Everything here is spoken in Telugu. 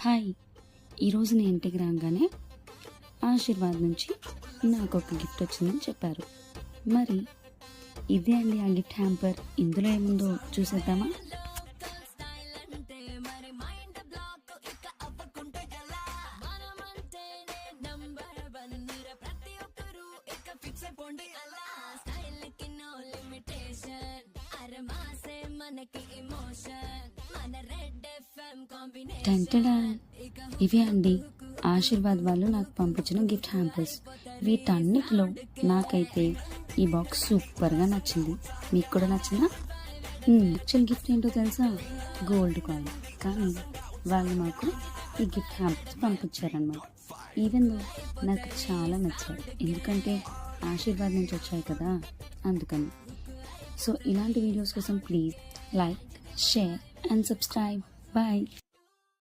హాయ్, ఈరోజు నేను ఇంటికి రాగానే ఆశీర్వాద్ నుంచి నాకు ఒక గిఫ్ట్ వచ్చిందని చెప్పారు. మరి ఇదే అండి ఆ గిఫ్ట్ హ్యాంపర్. ఇందులో ఏముందో చూసేద్దామా? టెంటడా, ఇవే అండి ఆశీర్వాద్ వాళ్ళు నాకు పంపించిన గిఫ్ట్ హ్యాంపర్స్. వీటన్నిటిలో నాకైతే ఈ బాక్స్ సూపర్గా నచ్చింది. మీకు కూడా నచ్చిందా? యాక్చువల్ గిఫ్ట్ ఏంటో తెలుసా? Gold coin. కానీ వాళ్ళు మాకు ఈ గిఫ్ట్ హ్యాంపర్స్ పంపించారనమాట. ఈవెన్ నాకు చాలా నచ్చాయి, ఎందుకంటే ఆశీర్వాద్ నుంచి వచ్చాయి కదా, అందుకని. సో ఇలాంటి వీడియోస్ కోసం please like, share and subscribe. Bye.